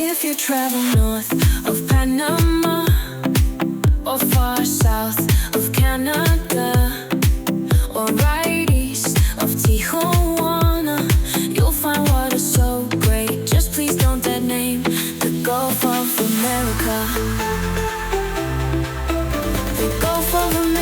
If you travel north of Panama or far south of Canada or right east of Tijuana, you'll find water so great. Just please don't that name the Gulf of America. The Gulf of America.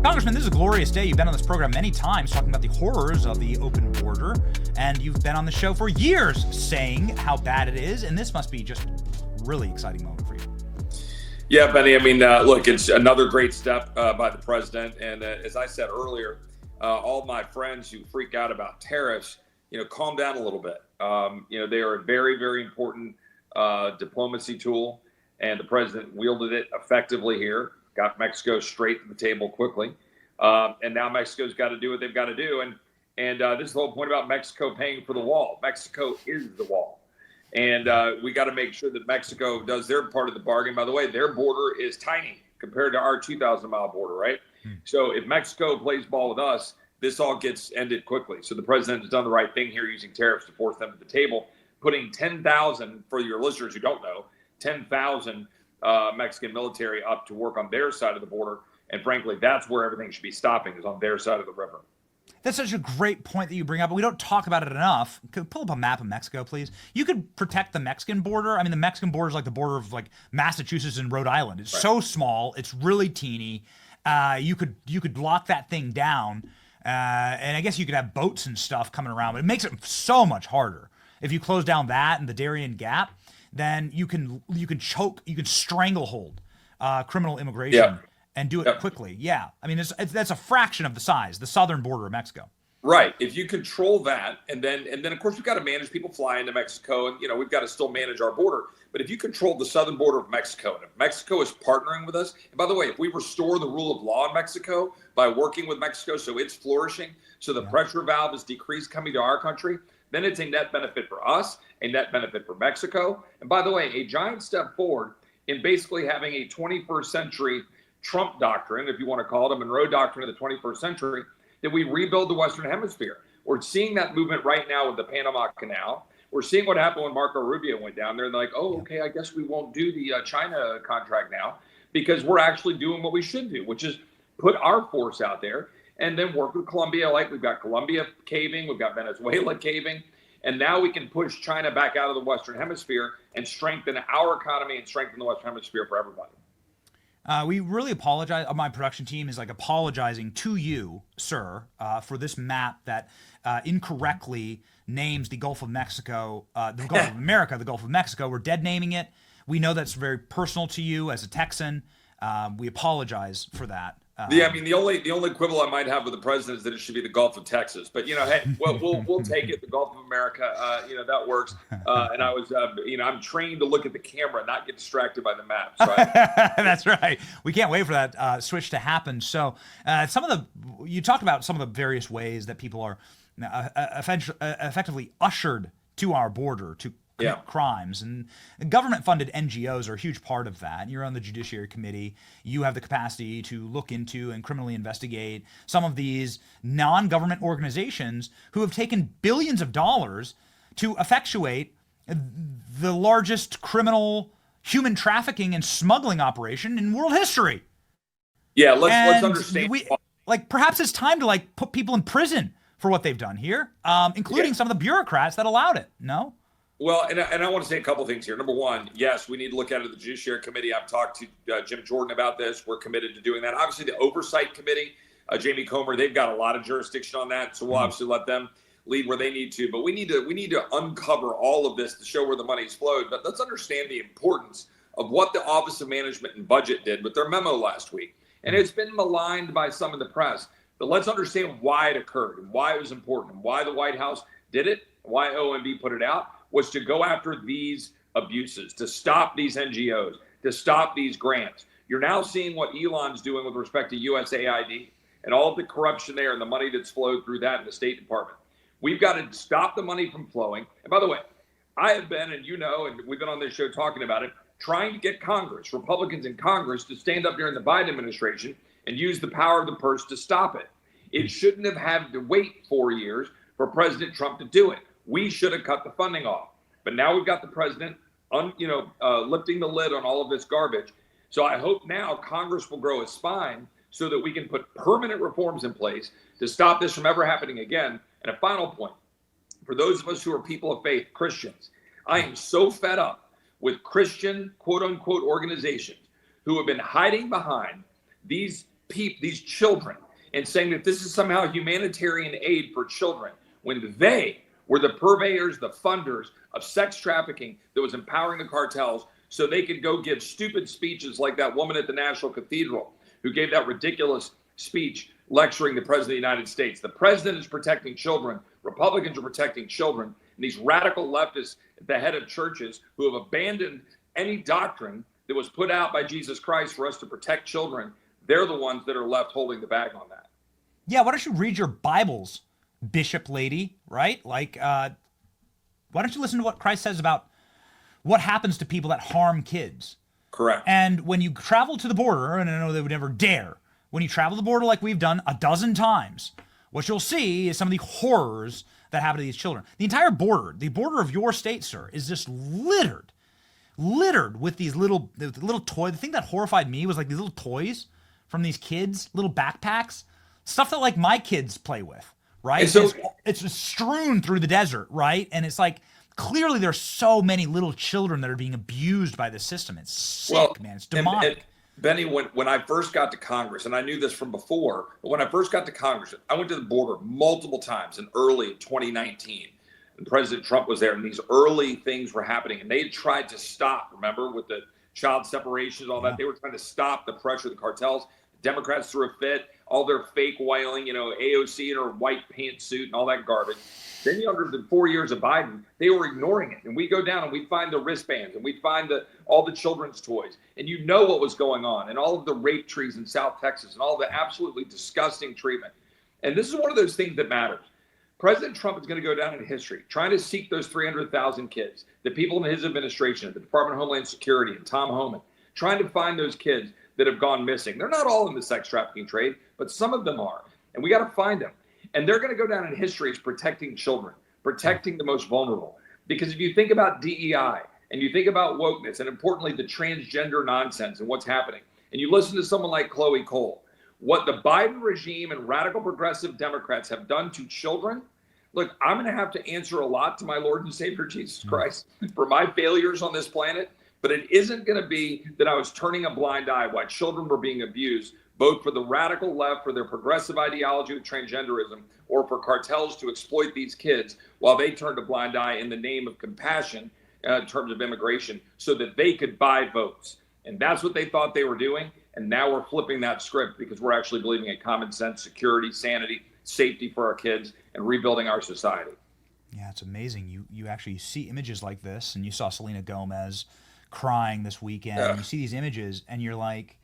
Congressman, this is a glorious day. You've been on this program many times talking about the horrors of the open border, and you've been on the show for years saying how bad it is, and this must be just a really exciting moment for you. Yeah, Benny, I mean, look, it's another great step by the president, and as I said earlier, all my friends who freak out about tariffs, calm down a little bit. They are a very, very important diplomacy tool, and the president wielded it effectively here. Got Mexico straight to the table quickly. And now Mexico's got to do what they've got to do. And this is the whole point about Mexico paying for the wall. Mexico is the wall. And we got to make sure that Mexico does their part of the bargain. By the way, their border is tiny compared to our 2,000-mile border, right? So if Mexico plays ball with us, this all gets ended quickly. So the president has done the right thing here using tariffs to force them to the table, putting 10,000, for your listeners who don't know, 10,000 Mexican military up to work on their side of the border. And frankly, that's where everything should be stopping, is on their side of the river. That's such a great point that you bring up, but we don't talk about it enough. Could you pull up a map of Mexico, please? You could protect the Mexican border. I mean, the Mexican border is like the border of like Massachusetts and Rhode Island. It's so small. It's really teeny. You could lock that thing down, and I guess you could have boats and stuff coming around, but it makes it so much harder. If you close down that and the Darien Gap, then you can choke, you can stranglehold criminal immigration and do it quickly. Yeah, I mean that's a fraction of the size, the southern border of Mexico. Right. If you control that, and then of course we've got to manage people flying to Mexico, and we've got to still manage our border. But if you control the southern border of Mexico, and if Mexico is partnering with us, and by the way, if we restore the rule of law in Mexico by working with Mexico so it's flourishing, so the pressure valve is decreased coming to our country, then it's a net benefit for us, a net benefit for Mexico. And by the way, a giant step forward in basically having a 21st century Trump doctrine, if you want to call it a Monroe doctrine of the 21st century, that we rebuild the Western Hemisphere. We're seeing that movement right now with the Panama Canal. We're seeing what happened when Marco Rubio went down there, and they're like, oh, okay, I guess we won't do the China contract now because we're actually doing what we should do, which is put our force out there and then work with Colombia. Like we've got Colombia caving, we've got Venezuela caving, and now we can push China back out of the Western Hemisphere and strengthen our economy and strengthen the Western Hemisphere for everybody. We really apologize. My production team is like apologizing to you, sir, for this map that incorrectly names the Gulf of Mexico, the Gulf of America, the Gulf of Mexico. We're dead naming it. We know that's very personal to you as a Texan. We apologize for that. I mean, the only quibble I might have with the president is that it should be the Gulf of Texas. But hey, we'll take it. The Gulf of America, that works. And I was, I'm trained to look at the camera, not get distracted by the maps. Right? That's right. We can't wait for that switch to happen. So, you talked about some of the various ways that people are effectively ushered to our border to commit crimes, and government-funded NGOs are a huge part of that. You're on the Judiciary Committee. You have the capacity to look into and criminally investigate some of these non-government organizations who have taken billions of dollars to effectuate the largest criminal human trafficking and smuggling operation in world history. Yeah, let's understand. Perhaps it's time to put people in prison for what they've done here, including some of the bureaucrats that allowed it. No? Well, and I want to say a couple things here. Number one, yes, we need to look at it at the Judiciary Committee. I've talked to Jim Jordan about this. We're committed to doing that. Obviously, the Oversight Committee, Jamie Comer, they've got a lot of jurisdiction on that, so we'll obviously let them lead where they need to. But we need to uncover all of this to show where the money's flowed. But let's understand the importance of what the Office of Management and Budget did with their memo last week. And it's been maligned by some in the press. But let's understand why it occurred and why it was important and why the White House did it, why OMB put it out, was to go after these abuses, to stop these NGOs, to stop these grants. You're now seeing what Elon's doing with respect to USAID and all of the corruption there and the money that's flowed through that in the State Department. We've got to stop the money from flowing. And by the way, I have been, and and we've been on this show talking about it, trying to get Congress, Republicans in Congress, to stand up during the Biden administration and use the power of the purse to stop it. It shouldn't have had to wait 4 years for President Trump to do it. We should have cut the funding off. But now we've got the president lifting the lid on all of this garbage. So I hope now Congress will grow a spine so that we can put permanent reforms in place to stop this from ever happening again. And a final point, for those of us who are people of faith, Christians, I am so fed up with Christian, quote unquote, organizations who have been hiding behind these children and saying that this is somehow humanitarian aid for children, when they were the purveyors, the funders of sex trafficking that was empowering the cartels so they could go give stupid speeches like that woman at the National Cathedral who gave that ridiculous speech lecturing the President of the United States. The president is protecting children. Republicans are protecting children. And these radical leftists at the head of churches who have abandoned any doctrine that was put out by Jesus Christ for us to protect children, they're the ones that are left holding the bag on that. Yeah, why don't you read your Bibles, Bishop lady, right? Like, why don't you listen to what Christ says about what happens to people that harm kids? Correct. And when you travel to the border, and I know they would never dare, when you travel the border like we've done a dozen times, what you'll see is some of the horrors that happen to these children. The entire border, the border of your state, sir, is just littered with these little toys. The thing that horrified me was like these little toys from these kids, little backpacks, stuff that like my kids play with, right? And so it's just strewn through the desert, right? And it's like, clearly there's so many little children that are being abused by the system. It's sick, man. It's demonic. And Benny, when I first got to Congress, and I knew this from before, but when I first got to Congress, I went to the border multiple times in early 2019. And President Trump was there, and these early things were happening. And they had tried to stop, remember, with the child separations, all that. They were trying to stop the pressure of the cartels. Democrats threw a fit, all their fake wailing, AOC in her white pantsuit and all that garbage. Then under the 4 years of Biden, they were ignoring it. And we'd go down and we'd find the wristbands and we'd find all the children's toys. And you know what was going on, and all of the rape trees in South Texas and all the absolutely disgusting treatment. And this is one of those things that matters. President Trump is going to go down in history trying to seek those 300,000 kids, the people in his administration, the Department of Homeland Security and Tom Homan, trying to find those kids that have gone missing. They're not all in the sex trafficking trade, but some of them are. And we got to find them. And they're going to go down in history as protecting children, protecting the most vulnerable. Because if you think about DEI and you think about wokeness and importantly, the transgender nonsense and what's happening, and you listen to someone like Chloe Cole, what the Biden regime and radical progressive Democrats have done to children, look, I'm going to have to answer a lot to my Lord and Savior, Jesus Christ, for my failures on this planet. But it isn't going to be that I was turning a blind eye while children were being abused, both for the radical left, for their progressive ideology with transgenderism, or for cartels to exploit these kids while they turned a blind eye in the name of compassion in terms of immigration so that they could buy votes. And that's what they thought they were doing. And now we're flipping that script because we're actually believing in common sense, security, sanity, safety for our kids, and rebuilding our society. Yeah, it's amazing. You actually see images like this, and you saw Selena Gomez crying this weekend. Yeah. And you see these images, and you're like,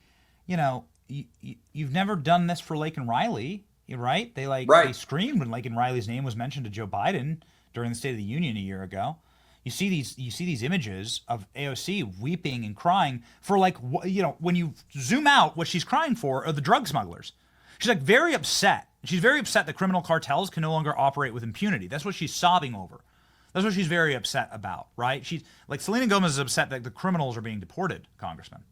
you've never done this for Laken Riley, right? They screamed when Laken Riley's name was mentioned to Joe Biden during the State of the Union a year ago. You see these images of AOC weeping and crying for when you zoom out, what she's crying for are the drug smugglers. She's like very upset. She's very upset that criminal cartels can no longer operate with impunity. That's what she's sobbing over. That's what she's very upset about, right? She's like, Selena Gomez is upset that the criminals are being deported, Congressman.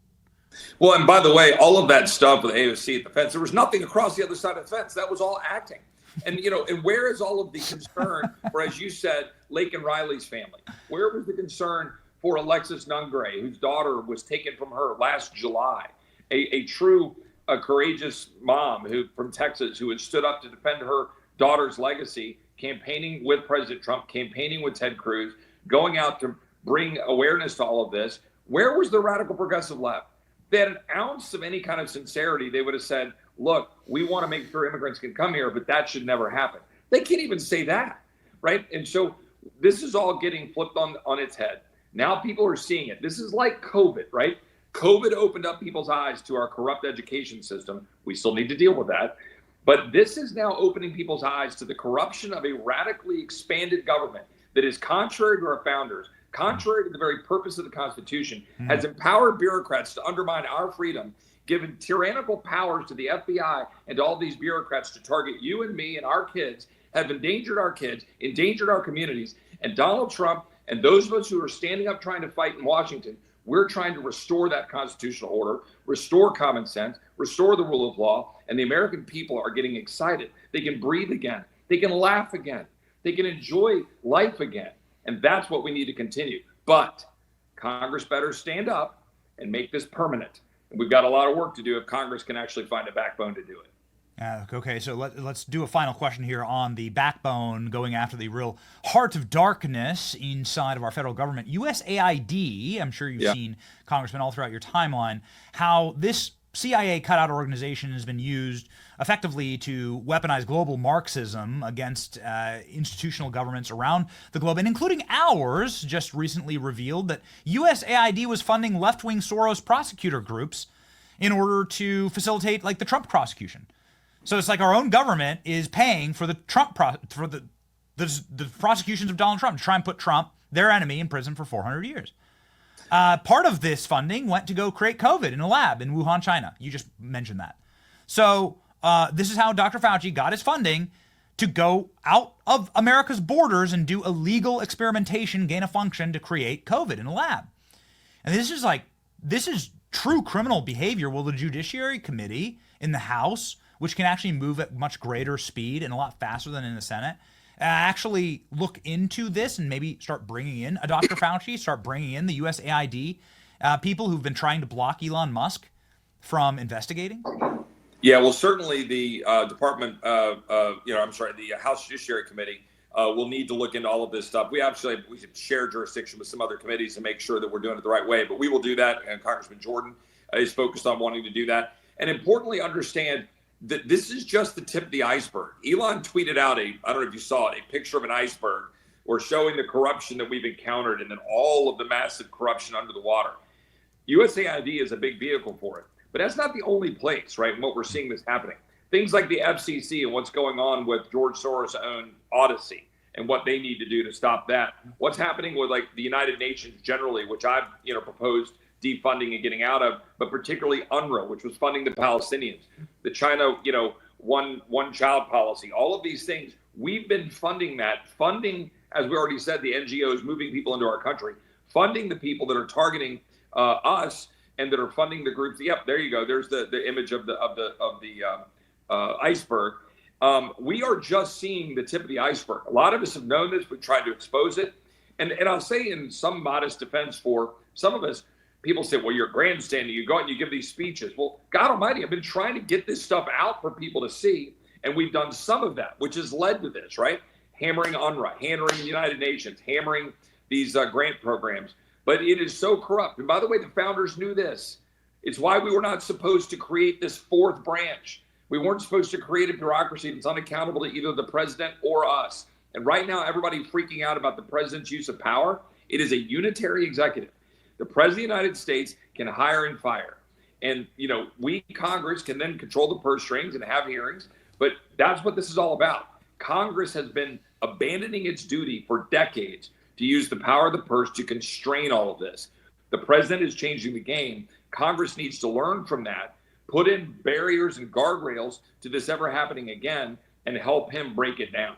Well, and by the way, all of that stuff with AOC at the fence, there was nothing across the other side of the fence. That was all acting. And, and where is all of the concern for, as you said, Laken Riley's family? Where was the concern for Alexis Nungray, whose daughter was taken from her last July? A true, courageous mom from Texas who had stood up to defend her daughter's legacy, campaigning with President Trump, campaigning with Ted Cruz, going out to bring awareness to all of this. Where was the radical progressive left? If they had an ounce of any kind of sincerity, they would have said, look, we want to make sure immigrants can come here, but that should never happen. They can't even say that, right? And so this is all getting flipped on its head. Now people are seeing it. This is like COVID, right? COVID opened up people's eyes to our corrupt education system. We still need to deal with that. But this is now opening people's eyes to the corruption of a radically expanded government that is contrary to our founders, contrary to the very purpose of the Constitution, has empowered bureaucrats to undermine our freedom, given tyrannical powers to the FBI and to all these bureaucrats to target you and me and our kids, have endangered our kids, endangered our communities. And Donald Trump and those of us who are standing up trying to fight in Washington, we're trying to restore that constitutional order, restore common sense, restore the rule of law, and the American people are getting excited. They can breathe again. They can laugh again. They can enjoy life again. And that's what we need to continue. But Congress better stand up and make this permanent. And we've got a lot of work to do if Congress can actually find a backbone to do it. Okay, so let's do a final question here on the backbone, going after the real heart of darkness inside of our federal government. USAID, I'm sure you've seen, Congressman, all throughout your timeline, how this CIA cutout organization has been used effectively to weaponize global Marxism against institutional governments around the globe, and including ours. Just recently revealed that USAID was funding left-wing Soros prosecutor groups in order to facilitate like the Trump prosecution. So it's like our own government is paying for the Trump the prosecutions of Donald Trump, to try and put Trump, their enemy, in prison for 400 years. Part of this funding went to go create COVID in a lab in Wuhan, China. You just mentioned that. So this is how Dr. Fauci got his funding to go out of America's borders and do illegal experimentation, gain of function to create COVID in a lab. And this is true criminal behavior. Will the Judiciary Committee in the House, which can actually move at much greater speed and a lot faster than in the Senate, actually look into this and maybe start bringing in a Dr. Fauci, start bringing in the USAID people who've been trying to block Elon Musk from investigating? Yeah, well, certainly the the House Judiciary Committee will need to look into all of this stuff. We should share jurisdiction with some other committees to make sure that we're doing it the right way, but we will do that, and Congressman Jordan is focused on wanting to do that. And importantly, understand that this is just the tip of the iceberg. Elon tweeted out I don't know if you saw it, a picture of an iceberg or showing the corruption that we've encountered and then all of the massive corruption under the water. USAID is a big vehicle for it, but that's not the only place, right? And what we're seeing this happening. Things like the FCC and what's going on with George Soros' own Odyssey and what they need to do to stop that. What's happening with like the United Nations generally, which I've proposed defunding and getting out of, but particularly UNRWA, which was funding the Palestinians, the China, one child policy, all of these things. We've been funding that, as we already said, the NGOs moving people into our country, funding the people that are targeting us and that are funding the groups. Yep, there you go. There's the image of the iceberg. We are just seeing the tip of the iceberg. A lot of us have known this. We've tried to expose it. And I'll say in some modest defense for some of us, people say, well, you're grandstanding. You go out and you give these speeches. Well, God almighty, I've been trying to get this stuff out for people to see. And we've done some of that, which has led to this, right? Hammering UNRWA, hammering the United Nations, hammering these grant programs. But it is so corrupt. And by the way, the founders knew this. It's why we were not supposed to create this fourth branch. We weren't supposed to create a bureaucracy that's unaccountable to either the president or us. And right now, everybody freaking out about the president's use of power. It is a unitary executive. The president of the United States can hire and fire. And, we, Congress, can then control the purse strings and have hearings. But that's what this is all about. Congress has been abandoning its duty for decades to use the power of the purse to constrain all of this. The president is changing the game. Congress needs to learn from that, put in barriers and guardrails to this ever happening again, and help him break it down.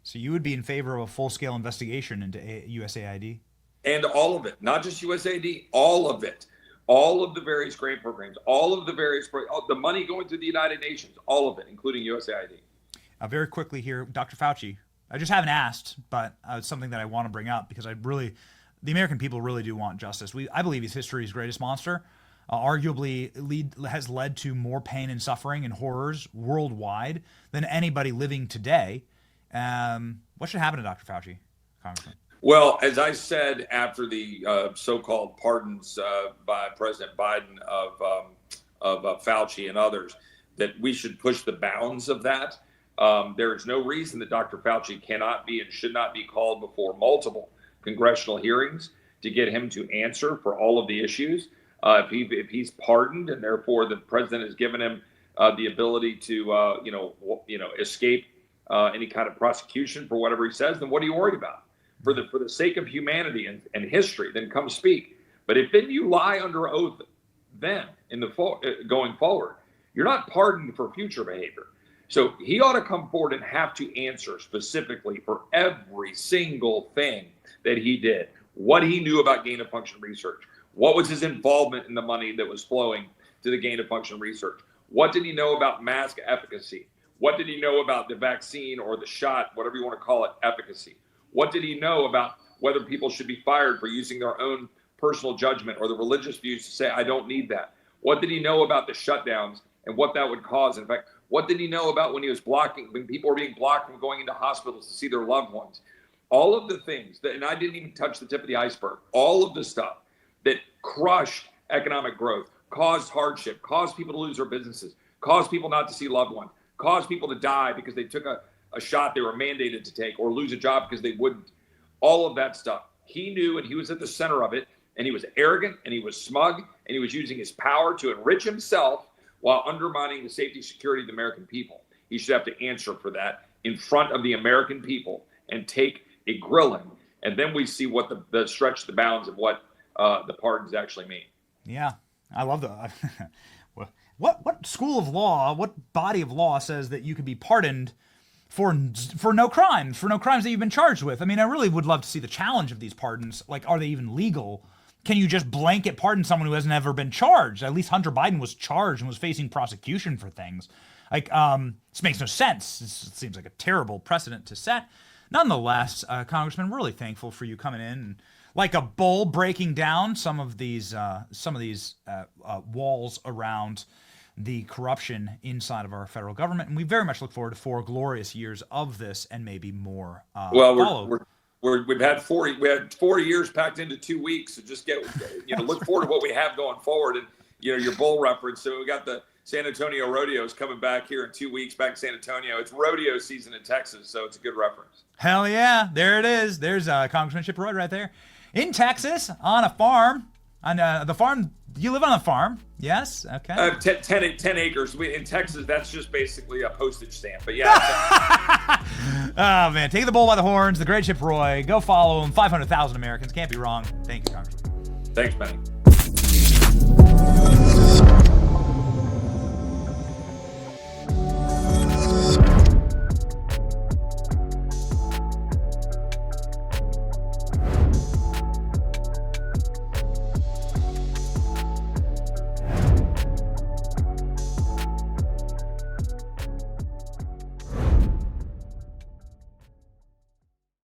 So you would be in favor of a full-scale investigation into USAID? And all of it, not just USAID, all of it, all of the various grant programs, all of the various, the money going through the United Nations, all of it, including USAID. Very quickly here, Dr. Fauci, I just haven't asked, but it's something that I want to bring up because the American people really do want justice. I believe he's history's greatest monster, arguably has led to more pain and suffering and horrors worldwide than anybody living today. What should happen to Dr. Fauci, Congressman? Well, as I said after the so-called pardons by President Biden of Fauci and others, that we should push the bounds of that. There is no reason that Dr. Fauci cannot be and should not be called before multiple congressional hearings to get him to answer for all of the issues. If he's pardoned and therefore the president has given him the ability to escape any kind of prosecution for whatever he says, then what are you worried about? For the sake of humanity and history, then come speak. But if then you lie under oath, then going forward, you're not pardoned for future behavior. So he ought to come forward and have to answer specifically for every single thing that he did, what he knew about gain of function research, what was his involvement in the money that was flowing to the gain of function research, what did he know about mask efficacy, what did he know about the vaccine or the shot, whatever you want to call it, efficacy, what did he know about whether people should be fired for using their own personal judgment or the religious views to say, I don't need that. What did he know about the shutdowns and what that would cause? In fact, what did he know about when when people were being blocked from going into hospitals to see their loved ones? All of the things that, and I didn't even touch the tip of the iceberg, all of the stuff that crushed economic growth, caused hardship, caused people to lose their businesses, caused people not to see loved ones, caused people to die because they took a shot they were mandated to take or lose a job because they wouldn't. All of that stuff. He knew, and he was at the center of it, and he was arrogant, and he was smug, and he was using his power to enrich himself while undermining the safety and security of the American people. He should have to answer for that in front of the American people and take a grilling. And then we see what the stretch the bounds of what the pardons actually mean. Yeah, I love that. What school of law, what body of law says that you could be pardoned for no crimes that you've been charged with? I mean, I really would love to see the challenge of these pardons. Like, are they even legal? Can you just blanket pardon someone who hasn't ever been charged? At least Hunter Biden was charged and was facing prosecution for things. Like, this makes no sense. It seems like a terrible precedent to set. Nonetheless, Congressman, we're really thankful for you coming in and, like a bull, breaking down some of these walls around the corruption inside of our federal government, and we very much look forward to 4 glorious years of this, and maybe more. We've had 4 years packed into 2 weeks, so just look forward to what we have going forward, and your bull reference. So we got the San Antonio rodeos coming back here in 2 weeks, back in San Antonio. It's rodeo season in Texas, so it's a good reference. Hell yeah, there it is. There's Congressman Chip Roy right there in Texas on a farm. On the farm, you live on a farm, yes? Okay. 10 acres. In Texas, that's just basically a postage stamp. But yeah. Oh, man. Take the bull by the horns. The great Chip Roy. Go follow him. 500,000 Americans. Can't be wrong. Thank you, Congressman. Thanks, Benny.